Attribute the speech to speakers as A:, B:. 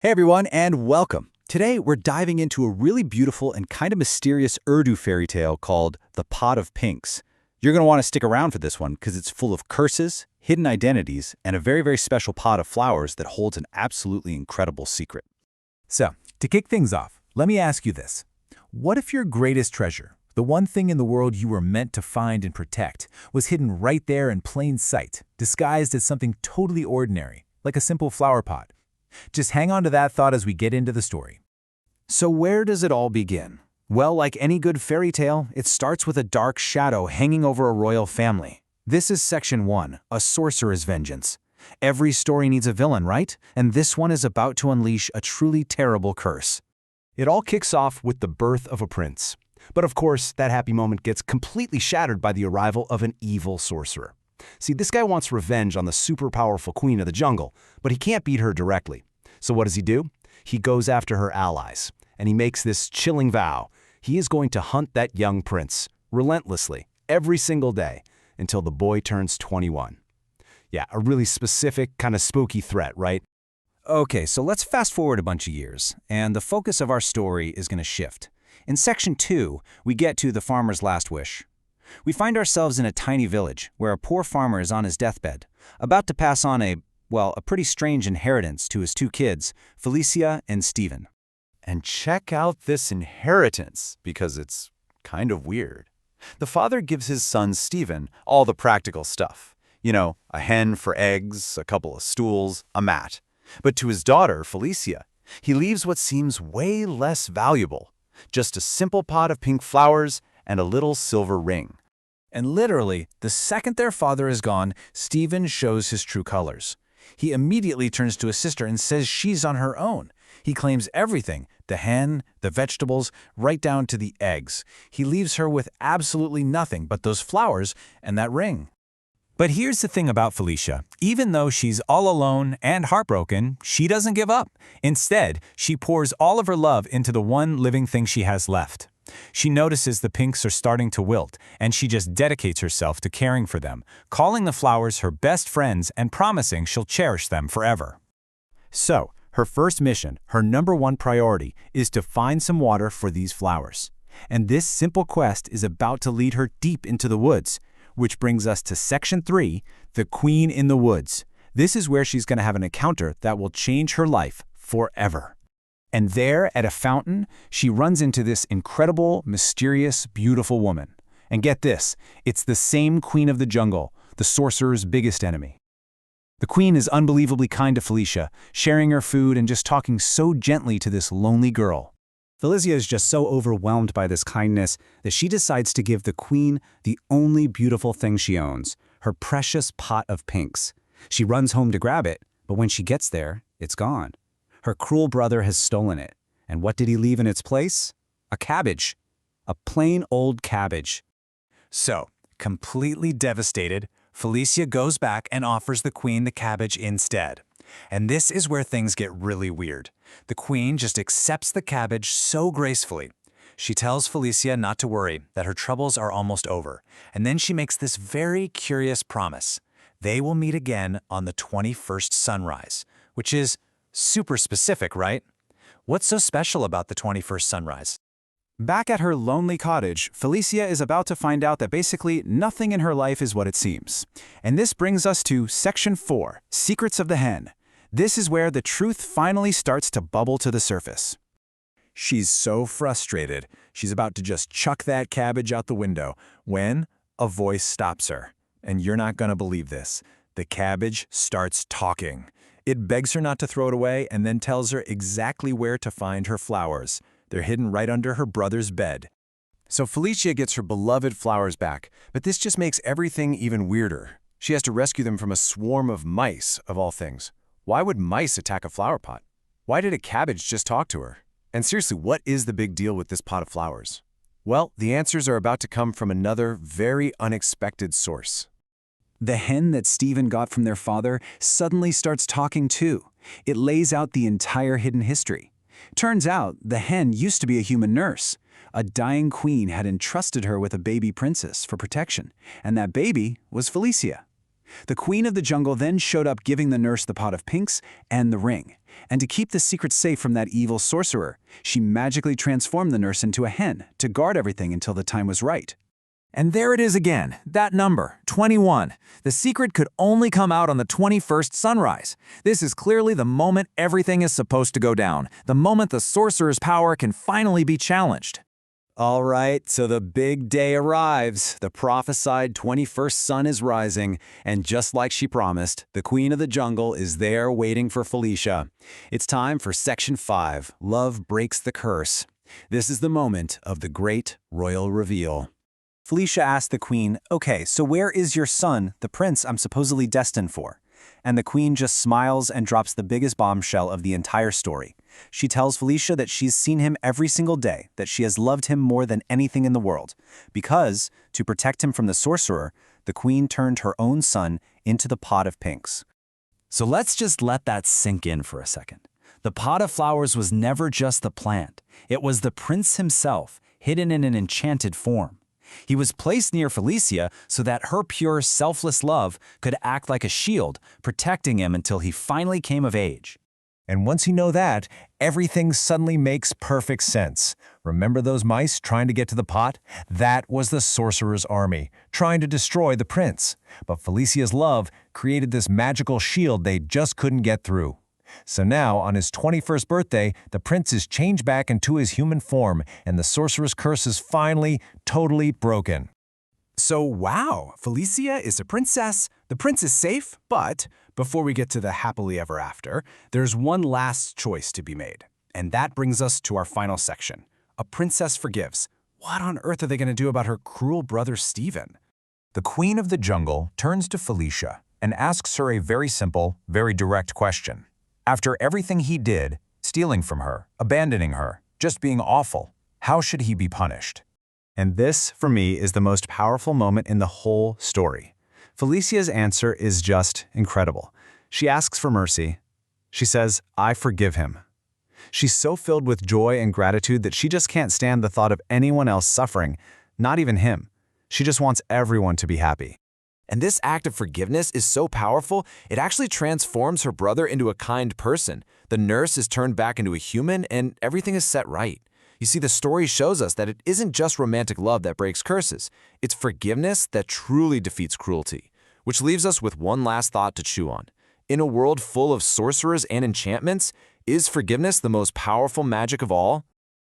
A: Hey everyone, and welcome. Today we're diving into a really beautiful and kind of mysterious Urdu fairy tale called The Pot of Pinks. You're going to want to stick around for this one because it's full of curses, hidden identities, and a very, very special pot of flowers that holds an absolutely incredible secret.
B: So, to kick things off, let me ask you this. What if your greatest treasure, the one thing in the world you were meant to find and protect, was hidden right there in plain sight, disguised as something totally ordinary, like a simple flower pot? Just hang on to that thought as we get into the story.
A: So where does it all begin? Well, like any good fairy tale, it starts with a dark shadow hanging over a royal family. This is Section 1, A Sorcerer's Vengeance. Every story needs a villain, right? And this one is about to unleash a truly terrible curse.
C: It all kicks off with the birth of a prince. But of course, that happy moment gets completely shattered by the arrival of an evil sorcerer. See, this guy wants revenge on the super powerful queen of the jungle, but he can't beat her directly. So what does he do? He goes after her allies, and he makes this chilling vow. He is going to hunt that young prince, relentlessly, every single day, until the boy turns 21. Yeah, a really specific, kind of spooky threat, right?
A: Okay, so let's fast forward a bunch of years, and the focus of our story is going to shift. In Section 2, we get to the farmer's last wish. We find ourselves in a tiny village where a poor farmer is on his deathbed, about to pass on a pretty strange inheritance to his two kids, Felicia and Stephen.
D: And check out this inheritance, because it's kind of weird. The father gives his son Stephen all the practical stuff. You know, a hen for eggs, a couple of stools, a mat. But to his daughter, Felicia, he leaves what seems way less valuable. Just a simple pot of pink flowers and a little silver ring.
B: And literally, the second their father is gone, Stephen shows his true colors. He immediately turns to his sister and says she's on her own. He claims everything, the hen, the vegetables, right down to the eggs. He leaves her with absolutely nothing but those flowers and that ring.
E: But here's the thing about Felicia. Even though she's all alone and heartbroken, she doesn't give up. Instead, she pours all of her love into the one living thing she has left. She notices the pinks are starting to wilt, and she just dedicates herself to caring for them, calling the flowers her best friends and promising she'll cherish them forever.
C: So, her first mission, her #1 priority, is to find some water for these flowers. And this simple quest is about to lead her deep into the woods, which brings us to Section 3, The Queen in the Woods. This is where she's going to have an encounter that will change her life forever. And there, at a fountain, she runs into this incredible, mysterious, beautiful woman. And get this, it's the same queen of the jungle, the sorcerer's biggest enemy. The queen is unbelievably kind to Felicia, sharing her food and just talking so gently to this lonely girl.
F: Felicia is just so overwhelmed by this kindness that she decides to give the queen the only beautiful thing she owns, her precious pot of pinks. She runs home to grab it, but when she gets there, it's gone. Her cruel brother has stolen it. And what did he leave in its place? A cabbage. A plain old cabbage.
E: So, completely devastated, Felicia goes back and offers the queen the cabbage instead. And this is where things get really weird. The queen just accepts the cabbage so gracefully. She tells Felicia not to worry, that her troubles are almost over. And then she makes this very curious promise. They will meet again on the 21st sunrise, which is super specific, right? What's so special about the 21st sunrise?
F: Back at her lonely cottage, Felicia is about to find out that basically nothing in her life is what it seems. And this brings us to Section 4, Secrets of the Hen. This is where the truth finally starts to bubble to the surface.
B: She's so frustrated, she's about to just chuck that cabbage out the window when a voice stops her. And you're not going to believe this. The cabbage starts talking. It begs her not to throw it away and then tells her exactly where to find her flowers. They're hidden right under her brother's bed.
C: So Felicia gets her beloved flowers back, but this just makes everything even weirder. She has to rescue them from a swarm of mice, of all things. Why would mice attack a flower pot? Why did a cabbage just talk to her? And seriously, what is the big deal with this pot of flowers? Well, the answers are about to come from another very unexpected source.
F: The hen that Stephen got from their father suddenly starts talking too. It lays out the entire hidden history. Turns out the hen used to be a human nurse. A dying queen had entrusted her with a baby princess for protection, and that baby was Felicia.
A: The Queen of the Jungle then showed up giving the nurse the pot of pinks and the ring. And to keep the secret safe from that evil sorcerer, she magically transformed the nurse into a hen to guard everything until the time was right.
B: And there it is again, that number, 21. The secret could only come out on the 21st sunrise. This is clearly the moment everything is supposed to go down, the moment the sorcerer's power can finally be challenged.
A: All right, so the big day arrives. The prophesied 21st sun is rising, and just like she promised, the Queen of the Jungle is there waiting for Felicia. It's time for Section 5, Love Breaks the Curse. This is the moment of the great royal reveal. Felicia asked the Queen, "Okay, so where is your son, the prince I'm supposedly destined for?" And the Queen just smiles and drops the biggest bombshell of the entire story. She tells Felicia that she's seen him every single day, that she has loved him more than anything in the world, because, to protect him from the sorcerer, the Queen turned her own son into the pot of pinks.
E: So let's just let that sink in for a second. The pot of flowers was never just the plant. It was the prince himself, hidden in an enchanted form. He was placed near Felicia so that her pure, selfless love could act like a shield, protecting him until he finally came of age.
B: And once you know that, everything suddenly makes perfect sense. Remember those mice trying to get to the pot? That was the sorcerer's army, trying to destroy the prince. But Felicia's love created this magical shield they just couldn't get through. So now, on his 21st birthday, the prince is changed back into his human form, and the sorcerer's curse is finally, totally broken.
C: So wow, Felicia is a princess, the prince is safe, but before we get to the happily ever after, there's one last choice to be made. And that brings us to our final section. A princess forgives. What on earth are they going to do about her cruel brother Stephen?
B: The Queen of the Jungle turns to Felicia and asks her a very simple, very direct question. After everything he did, stealing from her, abandoning her, just being awful, how should he be punished?
A: And this, for me, is the most powerful moment in the whole story. Felicia's answer is just incredible. She asks for mercy. She says, "I forgive him." She's so filled with joy and gratitude that she just can't stand the thought of anyone else suffering, not even him. She just wants everyone to be happy.
G: And this act of forgiveness is so powerful, it actually transforms her brother into a kind person. The nurse is turned back into a human, and everything is set right. You see, the story shows us that it isn't just romantic love that breaks curses. It's forgiveness that truly defeats cruelty. Which leaves us with one last thought to chew on. In a world full of sorcerers and enchantments, is forgiveness the most powerful magic of all?